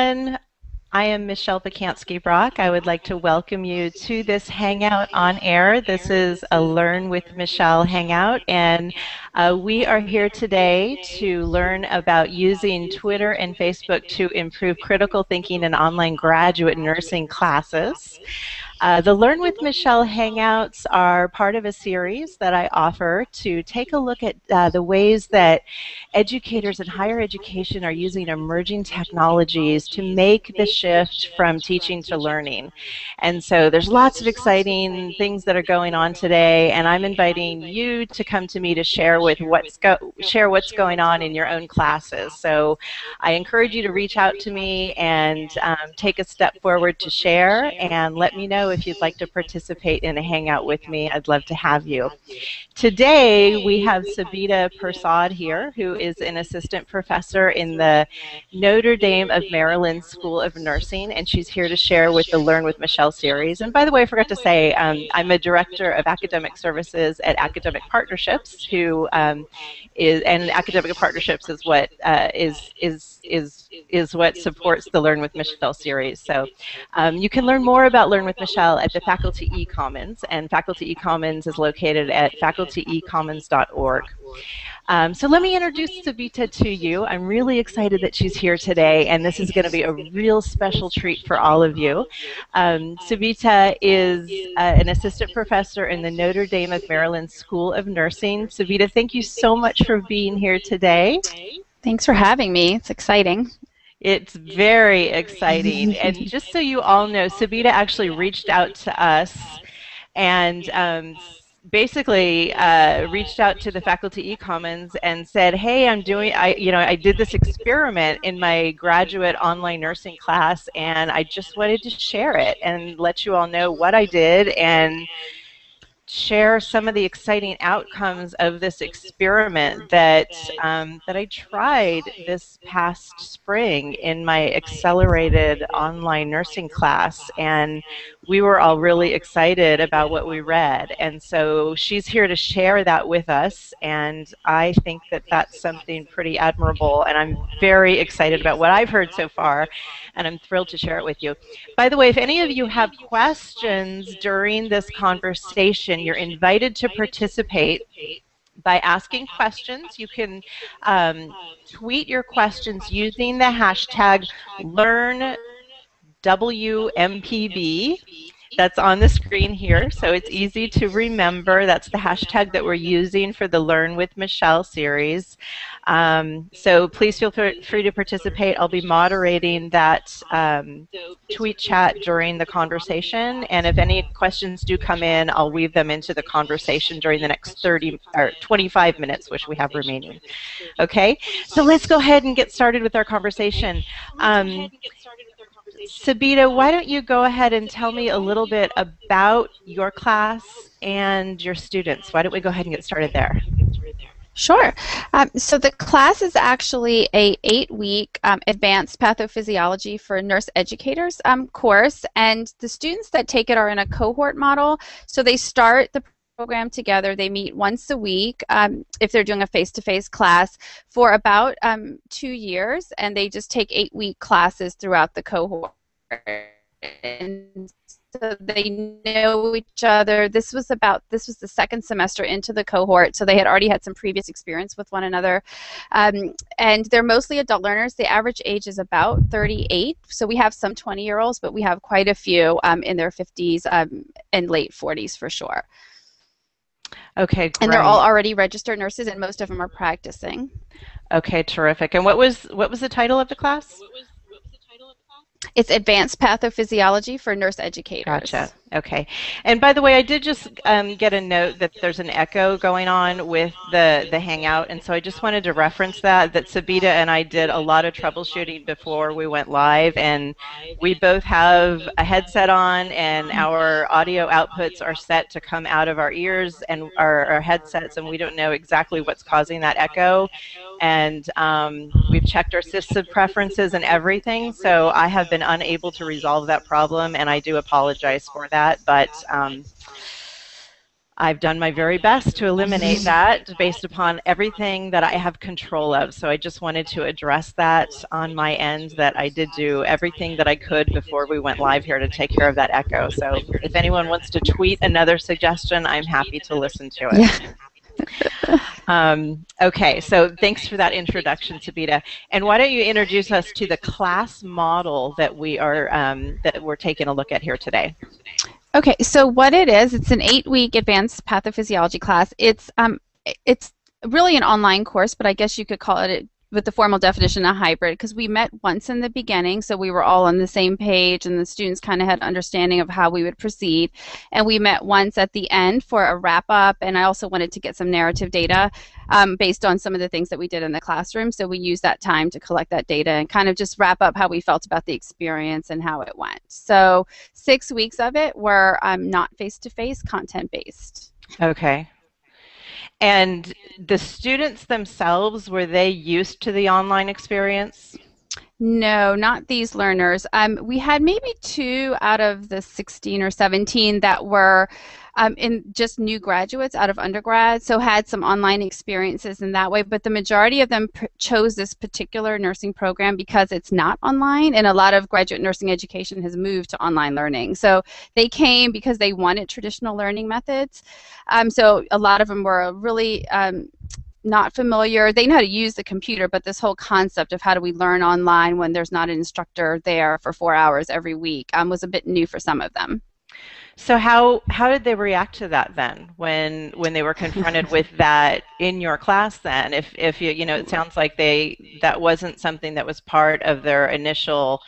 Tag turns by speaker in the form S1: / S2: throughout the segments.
S1: everyone. I am Michelle Pacansky-Brock. I would like to welcome you to this Hangout on Air. This is a Learn with Michelle Hangout, and we are here today to learn about using Twitter and Facebook to improve critical thinking in online graduate nursing classes. The Learn with Michelle Hangouts are part of a series that I offer to take a look at the ways that educators in higher education are using emerging technologies to make the shift from teaching to learning. And so there's lots of exciting things that are going on today, and I'm inviting you to come to me to share what's going on in your own classes. So I encourage you to reach out to me and take a step forward to share, and let me know if you'd like to participate in a hangout with me. I'd love to have you. Today we have Sabita Persad here, who is an assistant professor in the Notre Dame of Maryland School of Nursing, and she's here to share with the Learn with Michelle series. And by the way, I forgot to say, I'm a director of academic services at Academic Partnerships, who and Academic Partnerships is what is what supports the Learn with Michelle series. So you can learn more about Learn with Michelle at the Faculty eCommons, and Faculty eCommons is located at facultyecommons.org. So let me introduce Sabita to you. I'm really excited that she's here today, and this is going to be a real special treat for all of you. Sabita is an assistant professor in the Notre Dame of Maryland School of Nursing. Sabita, thank you so much for being here today.
S2: Thanks for having me. It's exciting.
S1: It's very exciting. And just so you all know, Sabita actually reached out to us and basically reached out to the Faculty eCommons and said, hey, I did this experiment in my graduate online nursing class, and I just wanted to share it and let you all know what I did and share some of the exciting outcomes of this experiment that I tried this past spring in my accelerated online nursing class, and we were all really excited about what we read. And so she's here to share that with us, and I think that that's something pretty admirable, and I'm very excited about what I've heard so far, and I'm thrilled to share it with you. By the way, if any of you have questions during this conversation, you're invited to participate by asking questions. You can tweet your questions using the hashtag LearnWMPB. That's on the screen here, so it's easy to remember. That's the hashtag that we're using for the Learn with Michelle series. So please feel free to participate. I'll be moderating that tweet chat during the conversation, and if any questions do come in, I'll weave them into the conversation during the next 25 minutes, which we have remaining. Okay, so let's go ahead and get started with our conversation. Sabita, why don't you go ahead and tell me a little bit about your class and your students? Why don't we go ahead and get started there?
S2: Sure. So the class is actually a 8-week advanced pathophysiology for nurse educators course, and the students that take it are in a cohort model. So they start the program together. They meet once a week if they're doing a face-to-face class for about 2 years, and they just take 8-week classes throughout the cohort. And so they know each other. This was the second semester into the cohort, so they had already had some previous experience with one another. And they're mostly adult learners. The average age is about 38, so we have some 20-year-olds, but we have quite a few in their 50s and late 40s for sure.
S1: Okay, great.
S2: And they're all already registered nurses, and most of them are practicing.
S1: Okay, terrific. And what was the title of the class?
S2: It's Advanced Pathophysiology for Nurse Educators.
S1: Gotcha. Okay. And by the way, I did just get a note that there's an echo going on with the Hangout, and so I just wanted to reference that Sabita and I did a lot of troubleshooting before we went live, and we both have a headset on, and our audio outputs are set to come out of our ears and our headsets, and we don't know exactly what's causing that echo. And we've checked our system preferences and everything, so I have been unable to resolve that problem, and I do apologize for that. But I've done my very best to eliminate that based upon everything that I have control of. So I just wanted to address that on my end, that I did do everything that I could before we went live here to take care of that echo. So if anyone wants to tweet another suggestion, I'm happy to listen to it.
S2: Yeah.
S1: Okay, so thanks for that introduction, Sabita. And why don't you introduce us to the class model that we're taking a look at here today?
S2: Okay, so what it is, it's an 8-week advanced pathophysiology class. It's really an online course, but I guess you could call it, with the formal definition, a hybrid, because we met once in the beginning, so we were all on the same page, and the students kind of had understanding of how we would proceed. And we met once at the end for a wrap-up, and I also wanted to get some narrative data based on some of the things that we did in the classroom, so we used that time to collect that data and kind of just wrap up how we felt about the experience and how it went. So 6 weeks of it were not face-to-face, content-based.
S1: Okay. And the students themselves, were they used to the online experience?
S2: No, not these learners. We had maybe 2 out of the 16 or 17 that were in just new graduates out of undergrad, so had some online experiences in that way, but the majority of them chose this particular nursing program because it's not online, and a lot of graduate nursing education has moved to online learning. So they came because they wanted traditional learning methods. So a lot of them were really not familiar. They know how to use the computer, but this whole concept of how do we learn online when there's not an instructor there for 4 hours every week was a bit new for some of them.
S1: So how did they react to that then when they were confronted with that in your class then? If you know, it sounds like that wasn't something that was part of their initial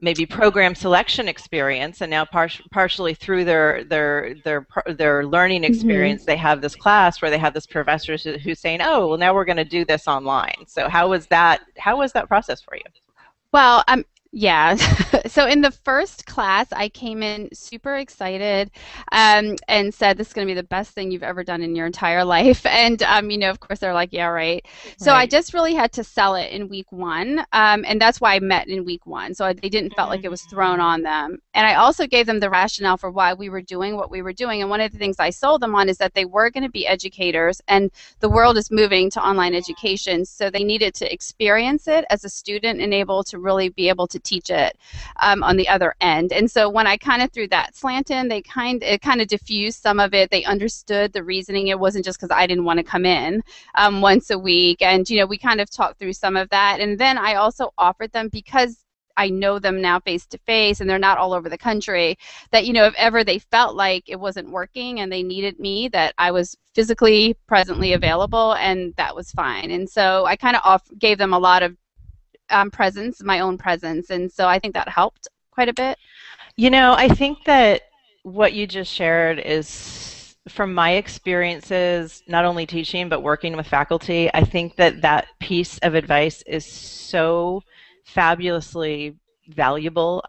S1: maybe program selection experience, and now partially through their learning experience, they have this class where they have this professor who's saying, "Oh, well, now we're going to do this online." So how was that process for you?
S2: Well, yeah. So in the first class, I came in super excited and said, this is going to be the best thing you've ever done in your entire life. And, you know, of course, they're like, yeah, right. So I just really had to sell it in week 1. And that's why I met in week 1. So they didn't felt like it was thrown on them. And I also gave them the rationale for why we were doing what we were doing. And one of the things I sold them on is that they were going to be educators, and the world is moving to online education. So they needed to experience it as a student and able to really be able to teach it on the other end. And so when I kind of threw that slant in, it kind of diffused some of it. They understood the reasoning. It wasn't just because I didn't want to come in once a week. And, you know, we kind of talked through some of that. And then I also offered them, because I know them now face to face and they're not all over the country, that, you know, if ever they felt like it wasn't working and they needed me, that I was physically presently available, and that was fine. And so I kind of gave them a lot of presence, my own presence, and so I think that helped quite a bit.
S1: You know, I think that what you just shared is, from my experiences, not only teaching but working with faculty, I think that piece of advice is so fabulously valuable.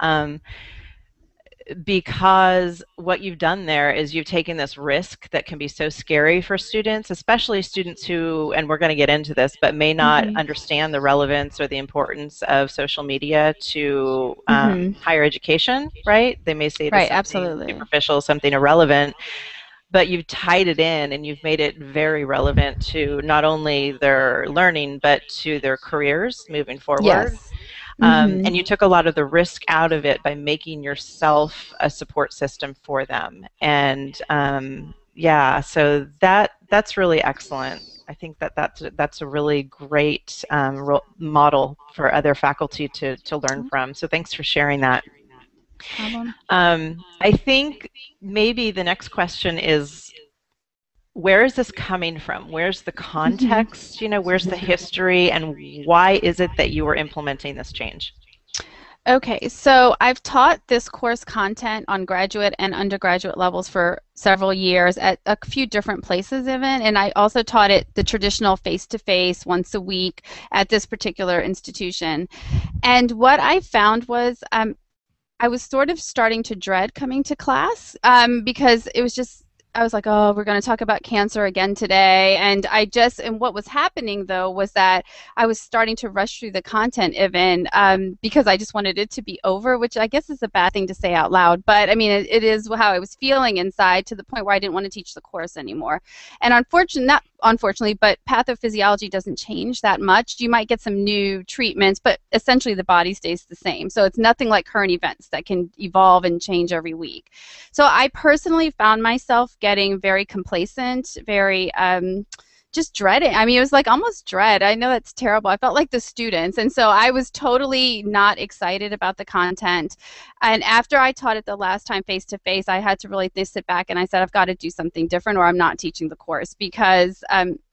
S1: Because what you've done there is you've taken this risk that can be so scary for students, especially students who, and we're going to get into this, but may not understand the relevance or the importance of social media to higher education, right? They may see it as something superficial, something irrelevant, but you've tied it in and you've made it very relevant to not only their learning, but to their careers moving forward.
S2: Yes.
S1: And you took a lot of the risk out of it by making yourself a support system for them. And yeah, so that's really excellent. I think that's a really great model for other faculty to learn from. So thanks for sharing that. I think maybe the next question is, where is this coming from? Where's the context? You know, where's the history, and why is it that you were implementing this change?
S2: Okay, so I've taught this course content on graduate and undergraduate levels for several years at a few different places even, and I also taught it the traditional face-to-face once a week at this particular institution. And what I found was I was sort of starting to dread coming to class because it was just, I was like, oh, we're going to talk about cancer again today. And what was happening though was that I was starting to rush through the content even because I just wanted it to be over, which I guess is a bad thing to say out loud. But I mean, it is how I was feeling inside to the point where I didn't want to teach the course anymore. And not unfortunately, but pathophysiology doesn't change that much. You might get some new treatments, but essentially the body stays the same. So it's nothing like current events that can evolve and change every week. So I personally found myself getting very complacent, very just dreading. I mean, it was like almost dread. I know that's terrible. I felt like the students. And so I was totally not excited about the content. And after I taught it the last time face to face, I had to really sit back and I said, I've got to do something different or I'm not teaching the course because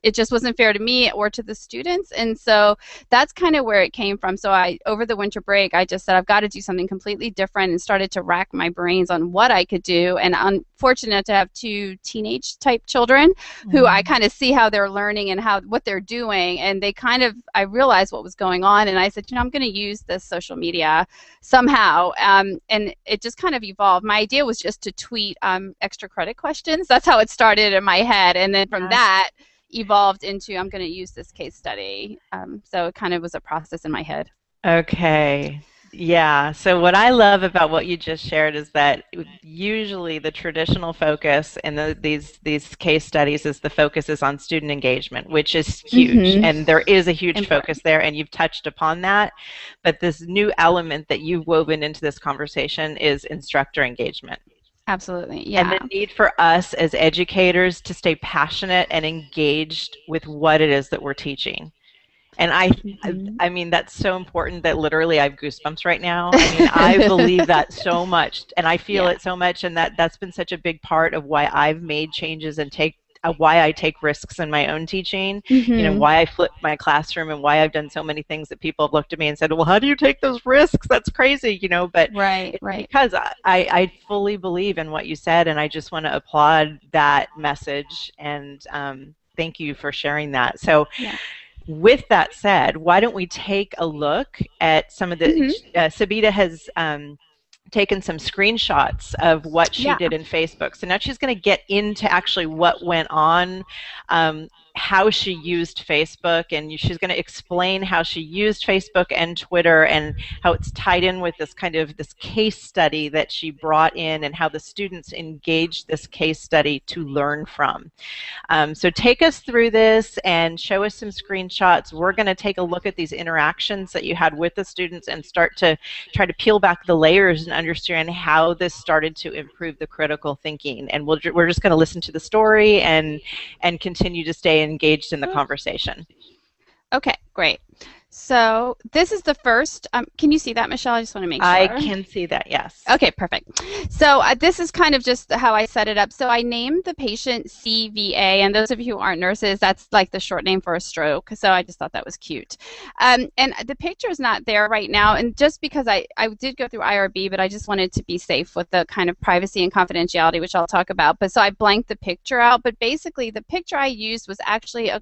S2: it just wasn't fair to me or to the students. And so that's kind of where it came from. So over the winter break, I just said, I've got to do something completely different and started to rack my brains on what I could do. And I'm fortunate to have two teenage type children who I kind of see how they're learning and what they're doing. And I realized what was going on. And I said, I'm going to use this social media somehow. And it just kind of evolved. My idea was just to tweet extra credit questions. That's how it started in my head. And then from that, evolved into I'm going to use this case study. So it kind of was a process in my head.
S1: Okay. Yeah. So what I love about what you just shared is that usually the traditional focus in these case studies is the focus is on student engagement, which is huge. And there is a huge focus there, and you've touched upon that. But this new element that you've woven into this conversation is instructor engagement.
S2: Absolutely, yeah.
S1: And the need for us as educators to stay passionate and engaged with what it is that we're teaching. And I mean, that's so important that literally I have goosebumps right now. I mean, I believe that so much, and I feel it so much, and that's been such a big part of why I've made changes and why I take risks in my own teaching, you know, why I flipped my classroom and why I've done so many things that people have looked at me and said, well, how do you take those risks? That's crazy, you know, but
S2: right.
S1: because I fully believe in what you said, and I just want to applaud that message, and thank you for sharing that. So with that said, why don't we take a look at some of the, Sabita has taken some screenshots of what she did in Facebook. So now she's going to get into actually what went on, how she used Facebook, and she's going to explain how she used Facebook and Twitter and how it's tied in with this this case study that she brought in and how the students engaged this case study to learn from. So take us through this and show us some screenshots. We're going to take a look at these interactions that you had with the students and start to try to peel back the layers and understand how this started to improve the critical thinking. And we're just going to listen to the story and continue to stay engaged in the conversation.
S2: Okay, great. So this is the first, can you see that, Michelle? I just want to make sure.
S1: I can see that, yes.
S2: Okay, perfect. So this is kind of just how I set it up. So I named the patient CVA, and those of you who aren't nurses, that's like the short name for a stroke. So I just thought that was cute. And the picture is not there right now, and just because I did go through IRB, but I just wanted to be safe with the kind of privacy and confidentiality, which I'll talk about. But so I blanked the picture out, but basically the picture I used was actually a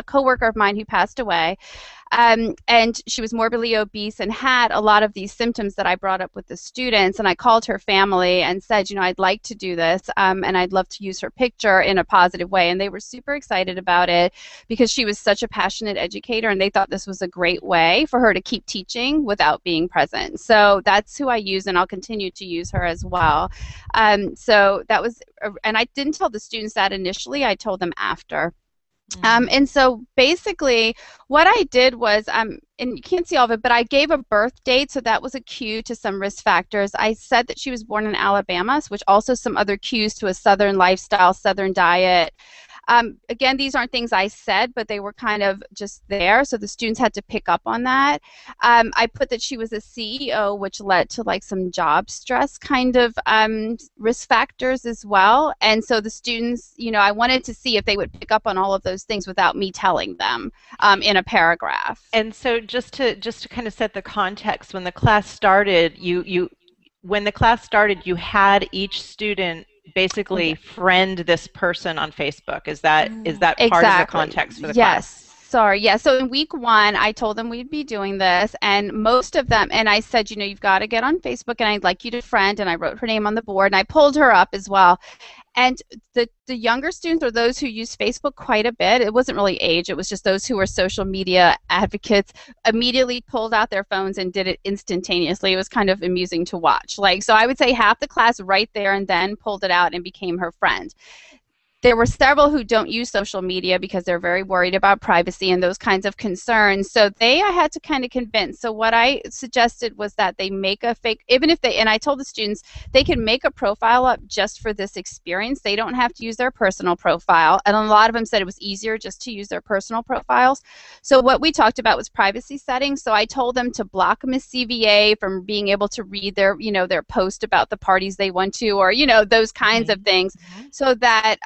S2: coworker of mine who passed away. And she was morbidly obese and had a lot of these symptoms that I brought up with the students. And I called her family and said, I'd like to do this, and I'd love to use her picture in a positive way. And they were super excited about it because she was such a passionate educator, and they thought this was a great way for her to keep teaching without being present. So that's who I use, and I'll continue to use her as well. So that was, and I didn't tell the students that initially, I told them after. And so basically what I did was, and you can't see all of it, but I gave a birth date, so that was a cue to some risk factors. I said that she was born in Alabama, which also some other cues to a Southern lifestyle, Southern diet. Again, these aren't things I said, but they were kind of just there, so the students had to pick up on that. I put that she was a CEO, which led to like some job stress kind of risk factors as well. And so the students, I wanted to see if they would pick up on all of those things without me telling them in a paragraph.
S1: And so just to kind of set the context, when the class started, you had each student basically friend this person on Facebook. Is that part of the context for the class?
S2: Sorry. Yeah. So in week 1, I told them we'd be doing this, and most of them, and I said, you've got to get on Facebook, and I'd like you to friend, and I wrote her name on the board, and I pulled her up as well. And the younger students, or those who use Facebook quite a bit, it wasn't really age, it was just those who were social media advocates, immediately pulled out their phones and did it instantaneously. It was kind of amusing to watch. Like, so I would say half the class right there and then pulled it out and became her friend. There were several who don't use social media because they're very worried about privacy and those kinds of concerns. So I had to kind of convince. So what I suggested was that they make a fake, even if they, and I told the students, they can make a profile up just for this experience. They don't have to use their personal profile. And a lot of them said it was easier just to use their personal profiles. So what we talked about was privacy settings. So I told them to block Miss CVA from being able to read their, their post about the parties they went to, or, those kinds of things, so that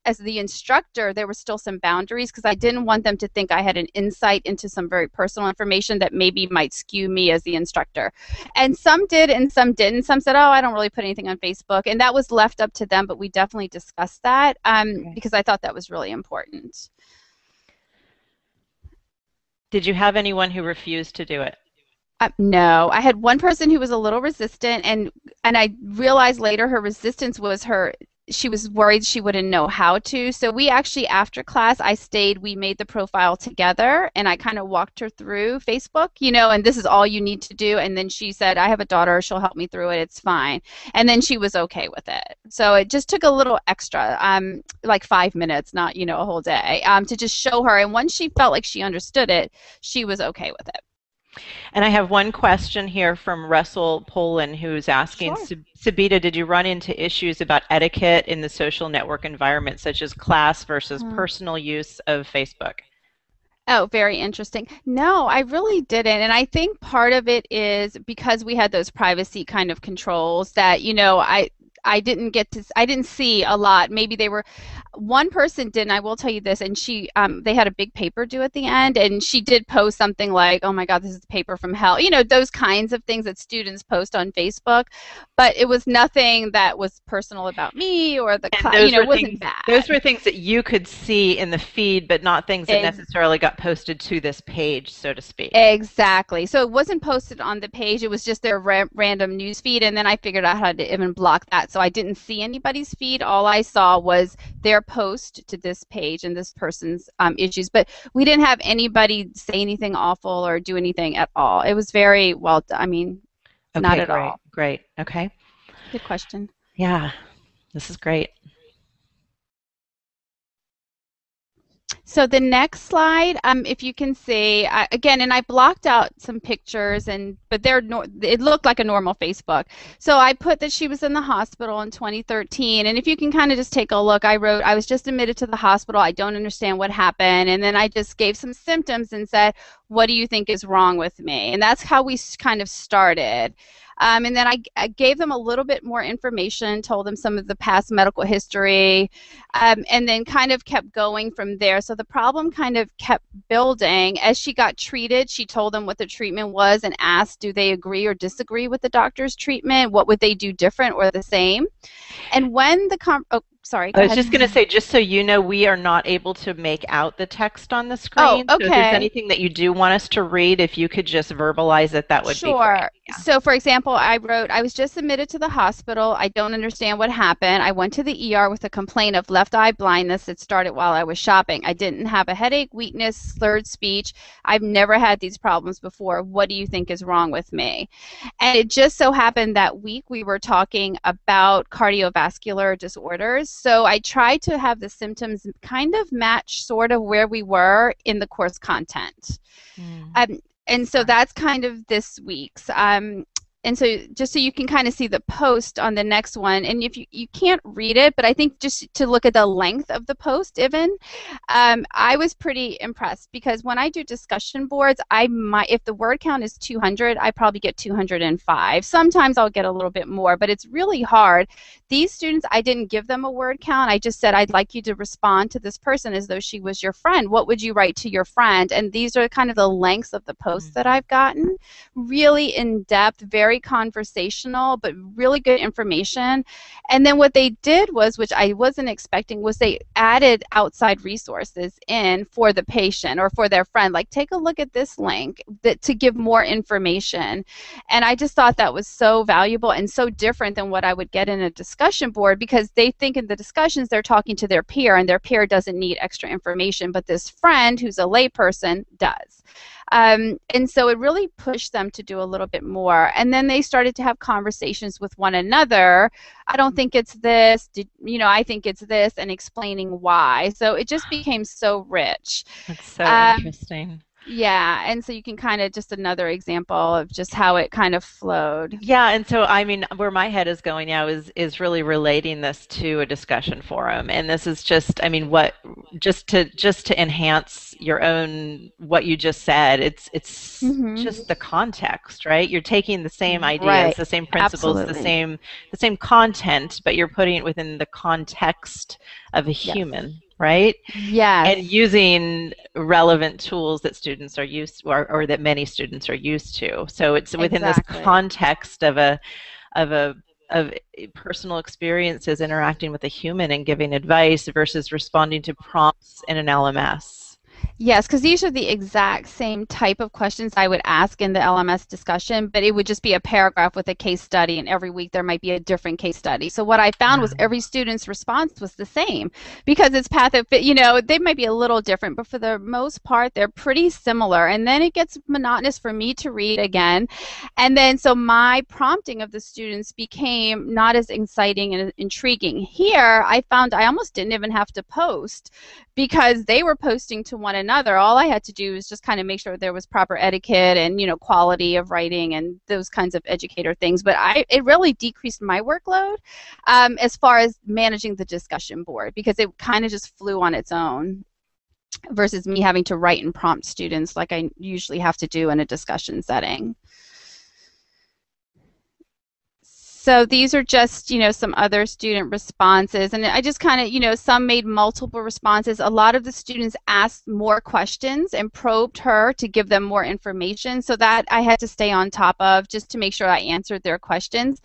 S2: as the instructor, there were still some boundaries, because I didn't want them to think I had an insight into some very personal information that maybe might skew me as the instructor. And some did and some didn't. Some said, oh, I don't really put anything on Facebook. And that was left up to them, but we definitely discussed that because I thought that was really important.
S1: Did you have anyone who refused to do it?
S2: No, I had one person who was a little resistant, and I realized later her resistance was she was worried she wouldn't know how to. So we actually, after class, we made the profile together, and I kind of walked her through Facebook, and this is all you need to do. And then she said, I have a daughter, she'll help me through it, it's fine. And then she was okay with it. So it just took a little extra, like 5 minutes, not, a whole day, to just show her. And once she felt like she understood it, she was okay with it.
S1: And I have one question here from Russell Poland, who's asking,
S2: Sure.
S1: Sabita, did you run into issues about etiquette in the social network environment, such as class versus personal use of Facebook?
S2: Oh, very interesting. No, I really didn't. And I think part of it is because we had those privacy kind of controls that, I didn't see a lot. Maybe one person did, and I will tell you this, and they had a big paper due at the end, and she did post something like, oh my God, this is the paper from hell. Those kinds of things that students post on Facebook, but it was nothing that was personal about me or the class, it wasn't bad.
S1: Those were things that you could see in the feed, but not things that necessarily got posted to this page, so to speak.
S2: Exactly. So it wasn't posted on the page, it was just their random news feed, and then I figured out how to even block that. So I didn't see anybody's feed. All I saw was their post to this page and this person's issues. But we didn't have anybody say anything awful or do anything at all. It was very well done. Not at all.
S1: Great. Okay.
S2: Good question.
S1: Yeah, this is great.
S2: So the next slide, if you can see, again, and I blocked out some pictures, but it looked like a normal Facebook. So I put that she was in the hospital in 2013, and if you can kind of just take a look, I wrote, I was just admitted to the hospital, I don't understand what happened, and then I just gave some symptoms and said, what do you think is wrong with me? And that's how we kind of started. And then I gave them a little bit more information, told them some of the past medical history, and then kind of kept going from there. So the problem kind of kept building. As she got treated, she told them what the treatment was and asked, do they agree or disagree with the doctor's treatment? What would they do different or the same? And when sorry,
S1: I was just going to say, just so you know, we are not able to make out the text on the screen.
S2: Oh, okay.
S1: So if there's anything that you do want us to read, if you could just verbalize it, that would be great.
S2: Sure. Yeah. So, for example, I wrote, I was just admitted to the hospital. I don't understand what happened. I went to the ER with a complaint of left eye blindness that started while I was shopping. I didn't have a headache, weakness, slurred speech. I've never had these problems before. What do you think is wrong with me? And it just so happened that week we were talking about cardiovascular disorders. So I tried to have the symptoms kind of match sort of where we were in the course content. And so that's kind of this week's. And so just so you can kind of see the post on the next one, and if you can't read it, but I think just to look at the length of the post even, I was pretty impressed because when I do discussion boards, if the word count is 200, I probably get 205. Sometimes I'll get a little bit more, but it's really hard. These students, I didn't give them a word count. I just said, I'd like you to respond to this person as though she was your friend. What would you write to your friend? And these are kind of the lengths of the posts that I've gotten. Really in depth, very very conversational, but really good information. And then what they did was, which I wasn't expecting, was they added outside resources in for the patient or for their friend. Like, take a look at this link to give more information. And I just thought that was so valuable and so different than what I would get in a discussion board, because they think in the discussions they're talking to their peer, and their peer doesn't need extra information, but this friend who's a layperson does. And so it really pushed them to do a little bit more. And then they started to have conversations with one another. I don't think it's this, I think it's this, and explaining why. So it just became so rich.
S1: That's so interesting.
S2: Yeah, and so you can kind of, just another example of just how it kind of flowed.
S1: Yeah, and so I mean, where my head is going now is really relating this to a discussion forum, and this is just, I mean, what just to enhance your own what you just said. It's just the context, right? You're taking the same ideas,
S2: Right.
S1: the same principles,
S2: Absolutely.
S1: the same content, but you're putting it within the context of a
S2: Yes.
S1: human, right?
S2: Yes.
S1: And using relevant tools that students are used or that many students are used to. So it's within this
S2: Exactly.
S1: context of a of personal experiences interacting with a human and giving advice versus responding to prompts in an LMS.
S2: Yes, because these are the exact same type of questions I would ask in the LMS discussion, but it would just be a paragraph with a case study, and every week there might be a different case study. So what I found was every student's response was the same, because it's they might be a little different, but for the most part, they're pretty similar. And then it gets monotonous for me to read again. And then so my prompting of the students became not as exciting and intriguing. Here, I found I almost didn't even have to post, because they were posting to one another. All I had to do was just kind of make sure there was proper etiquette and quality of writing and those kinds of educator things. But it really decreased my workload as far as managing the discussion board, because it kind of just flew on its own versus me having to write and prompt students like I usually have to do in a discussion setting. So these are just, some other student responses. And I just kind of, some made multiple responses. A lot of the students asked more questions and probed her to give them more information. So that I had to stay on top of, just to make sure I answered their questions.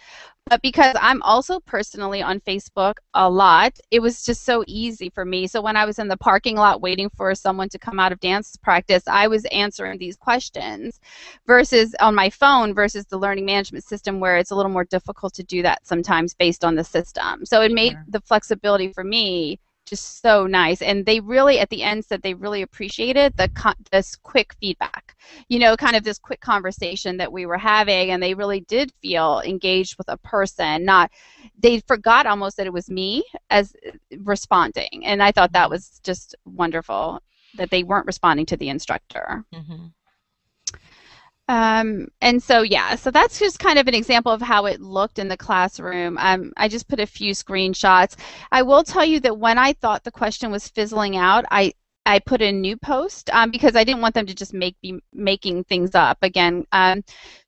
S2: But because I'm also personally on Facebook a lot, it was just so easy for me. So when I was in the parking lot waiting for someone to come out of dance practice, I was answering these questions versus on my phone versus the learning management system, where it's a little more difficult to do that sometimes based on the system. So it made the flexibility for me just so nice. And they really, at the end, said they really appreciated this quick feedback, kind of this quick conversation that we were having. And they really did feel engaged with a person. They forgot almost that it was me as responding. And I thought that was just wonderful, that they weren't responding to the instructor.
S1: Mm-hmm.
S2: And so, yeah, so that's just kind of an example of how it looked in the classroom. I just put a few screenshots. I will tell you that when I thought the question was fizzling out, I put a new post because I didn't want them to just be making things up again.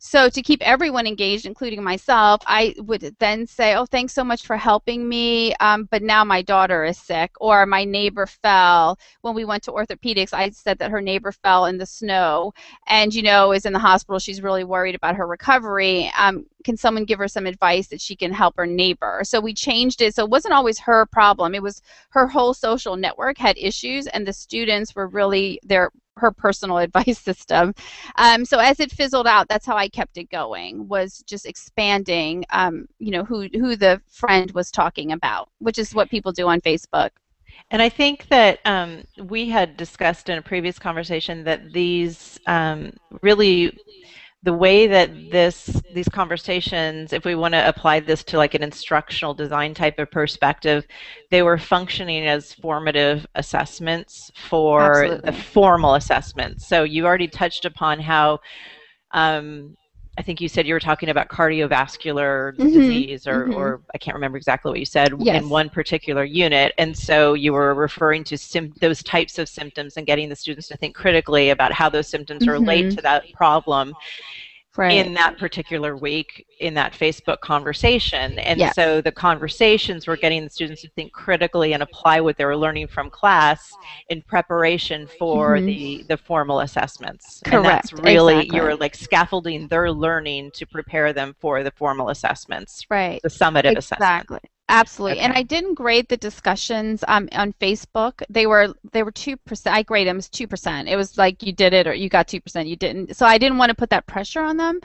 S2: So to keep everyone engaged, including myself, I would then say, oh, thanks so much for helping me, but now my daughter is sick, or my neighbor fell. When we went to orthopedics, I said that her neighbor fell in the snow and, is in the hospital. She's really worried about her recovery. Can someone give her some advice that she can help her neighbor? So we changed it. So it wasn't always her problem. It was her whole social network had issues, and the students were really her personal advice system. So as it fizzled out, that's how I kept it going, was just expanding, who the friend was talking about, which is what people do on Facebook.
S1: And I think that we had discussed in a previous conversation that these really, the way that these conversations, if we want to apply this to like an instructional design type of perspective, they were functioning as formative assessments for
S2: Absolutely.
S1: the formal assessments. So you already touched upon how I think you said you were talking about cardiovascular disease, or I can't remember exactly what you said,
S2: Yes.
S1: in one particular unit. And so you were referring to those types of symptoms and getting the students to think critically about how those symptoms relate to that problem.
S2: Right.
S1: in that particular week in that Facebook conversation. And
S2: Yes.
S1: so the conversations were getting the students to think critically and apply what they were learning from class in preparation for
S2: Hmm.
S1: the formal assessments. And that's
S2: Correct.
S1: really, you
S2: Exactly.
S1: were like scaffolding their learning to prepare them for the formal assessments,
S2: Right.
S1: the summative assessment.
S2: Exactly. Absolutely. And I
S1: Okay.
S2: didn't grade the discussions on Facebook. They were 2%. I grade them as 2%. It was like you did it or you got 2%. You didn't. So I didn't want to put that pressure on them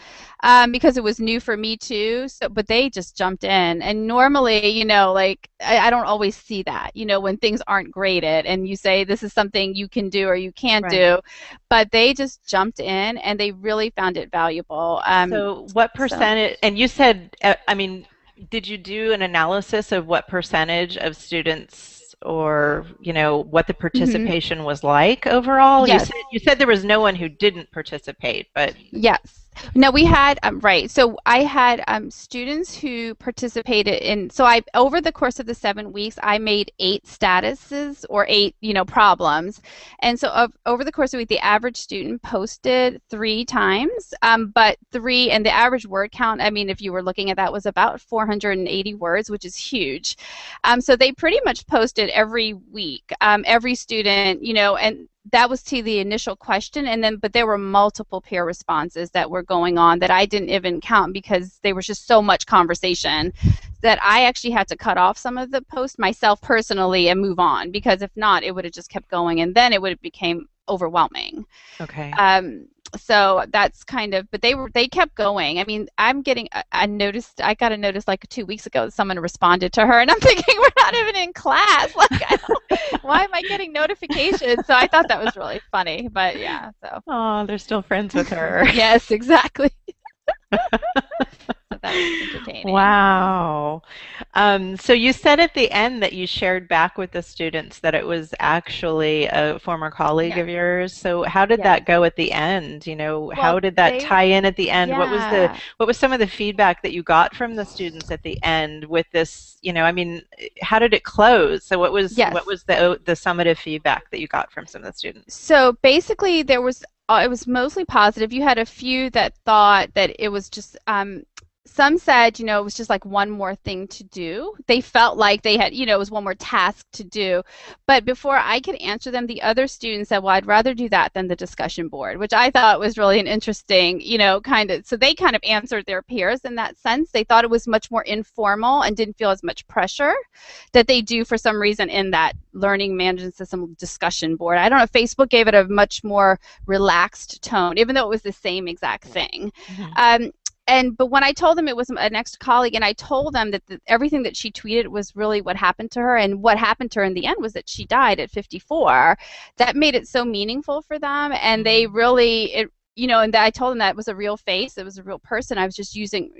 S2: because it was new for me too. So, but they just jumped in. And normally, like I don't always see that, when things aren't graded and you say this is something you can do or you can't
S1: Right.
S2: do, but they just jumped in and they really found it valuable.
S1: So what
S2: So
S1: percentage, and you said, I mean, did you do an analysis of what percentage of students or, what the
S2: mhm.
S1: participation was like overall? You
S2: Yes.
S1: said there was no one who didn't participate, but
S2: Yes. No, we had right. So I had students who participated in. So I over the course of the 7 weeks, I made 8 statuses or 8, problems, and so over the course of the week, the average student posted 3 times, but three and the average word count. I mean, if you were looking at that, was about 480 words, which is huge. So they pretty much posted every week, every student, and that was to the initial question, and then but there were multiple peer responses that were going on that I didn't even count because there was just so much conversation that I actually had to cut off some of the posts myself personally and move on, because if not it would have just kept going and then it would have became overwhelming.
S1: okay.
S2: um, so that's kind of, but they kept going. I mean, I noticed, I got a notice like 2 weeks ago that someone responded to her, and I'm thinking we're not even in class. Like, why am I getting notifications? So I thought that was really funny. But yeah, so
S1: Oh, they're still friends with her.
S2: yes, exactly. So that was entertaining.
S1: Wow. So you said at the end that you shared back with the students that it was actually a former colleague
S2: Yes,
S1: of yours. So how did
S2: yes.
S1: that go at the end?
S2: Well,
S1: How did that
S2: they,
S1: tie in at the end?
S2: yeah,
S1: What was some of the feedback that you got from the students at the end with this, I mean, how did it close? So what
S2: yes.
S1: was the summative feedback that you got from some of the students?
S2: So basically, it was mostly positive. You had a few that thought that it was just some said, it was just like one more thing to do. They felt like they had, it was one more task to do. But before I could answer them, the other students said, well, I'd rather do that than the discussion board, which I thought was really an interesting, kind of, so they kind of answered their peers in that sense. They thought it was much more informal and didn't feel as much pressure that they do for some reason in that learning management system discussion board. I don't know, Facebook gave it a much more relaxed tone, even though it was the same exact thing.
S1: Mhm.
S2: But when I told them it was an ex-colleague, and I told them that everything that she tweeted was really what happened to her, and what happened to her in the end was that she died at 54, that made it so meaningful for them, and they
S1: Mhm.
S2: really it. And I told them that it was a real face, it was a real person. I was just using,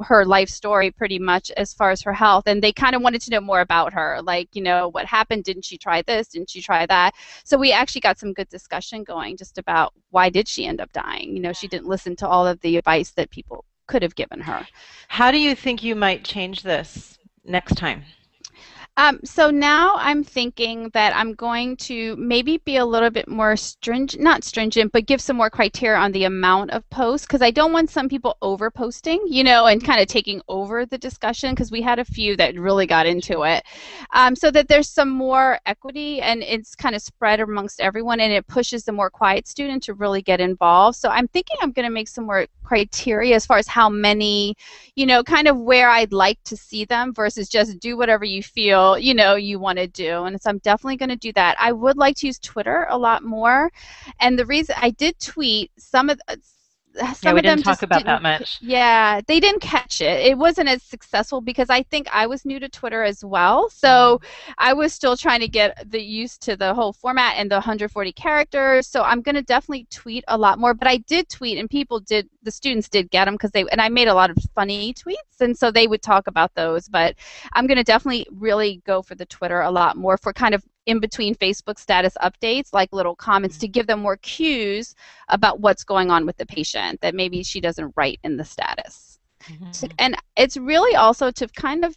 S2: her life story pretty much as far as her health, and they kind of wanted to know more about her, like, what happened? Didn't she try this? Didn't she try that? So we actually got some good discussion going just about why did she end up dying. She didn't listen to all of the advice that people could have given her.
S1: How do you think you might change this next time?
S2: So now I'm thinking that I'm going to maybe be a little bit more stringent, not stringent, but give some more criteria on the amount of posts, because I don't want some people over posting, and kind of taking over the discussion, because we had a few that really got into it. So that there's some more equity and it's kind of spread amongst everyone, and it pushes the more quiet student to really get involved. So I'm thinking I'm going to make some more criteria as far as how many, kind of where I'd like to see them versus just do whatever you feel, you want to do. And so I'm definitely going to do that. I would like to use Twitter a lot more. And the reason I did tweet,
S1: Yeah,
S2: some
S1: we
S2: of them
S1: didn't talk
S2: just
S1: about that
S2: didn't,
S1: much.
S2: yeah, they didn't catch it. It wasn't as successful because I think I was new to Twitter as well. So
S1: Mhm.
S2: I was still trying to get the used to the whole format and the 140 characters. So I'm going to definitely tweet a lot more. But I did tweet, and the students did get them, and I made a lot of funny tweets, and so they would talk about those. But I'm going to definitely really go for the Twitter a lot more for kind of in between Facebook status updates, like little comments, to give them more cues about what's going on with the patient that maybe she doesn't write in the status.
S1: Mhm.
S2: And it's really also to kind of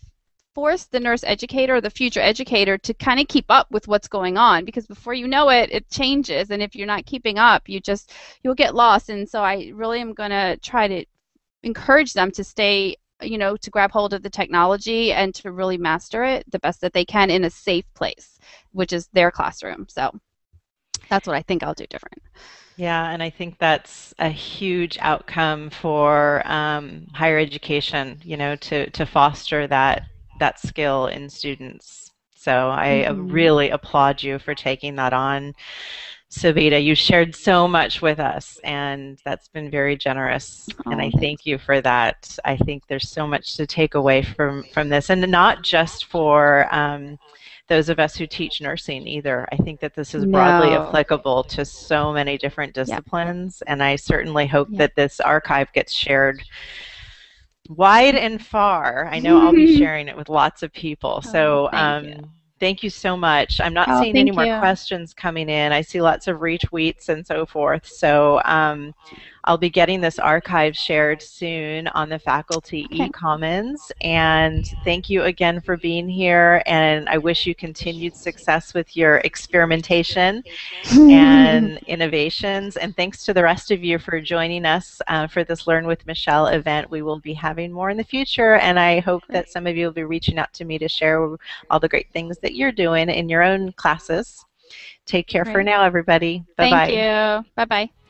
S2: force the nurse educator or the future educator to kind of keep up with what's going on, because before you know it, it changes, and if you're not keeping up, you'll get lost. And so I really am going to try to encourage them to stay, to grab hold of the technology and to really master it the best that they can in a safe place, which is their classroom. So that's what I think I'll do different.
S1: Yeah, and I think that's a huge outcome for higher education, to foster that skill in students. So I
S2: Mm-hmm.
S1: really applaud you for taking that on. Savita, you shared so much with us, and that's been very generous. And I
S2: Oh, thanks.
S1: thank you for that. I think there's so much to take away from this, and not just for those of us who teach nursing either. I think that this is broadly
S2: No.
S1: applicable to so many different
S2: Yeah.
S1: disciplines, and I certainly hope
S2: Yeah.
S1: that this archive gets shared wide and far. I know I'll be sharing it with lots of people.
S2: Oh,
S1: So
S2: thank you.
S1: thank you so much. I'm not
S2: Oh,
S1: seeing any
S2: thank
S1: more
S2: you.
S1: questions coming in. I see lots of retweets and so forth. So I'll be getting this archive shared soon on the faculty
S2: Okay.
S1: eCommons. And thank you again for being here. And I wish you continued success with your experimentation and innovations. And thanks to the rest of you for joining us for this Learn with Michelle event. We will be having more in the future, and I hope
S2: Great.
S1: that some of you will be reaching out to me to share all the great things that you're doing in your own classes. Take care for
S2: Great.
S1: now, everybody.
S2: Thank
S1: Bye-bye.
S2: you. Bye bye.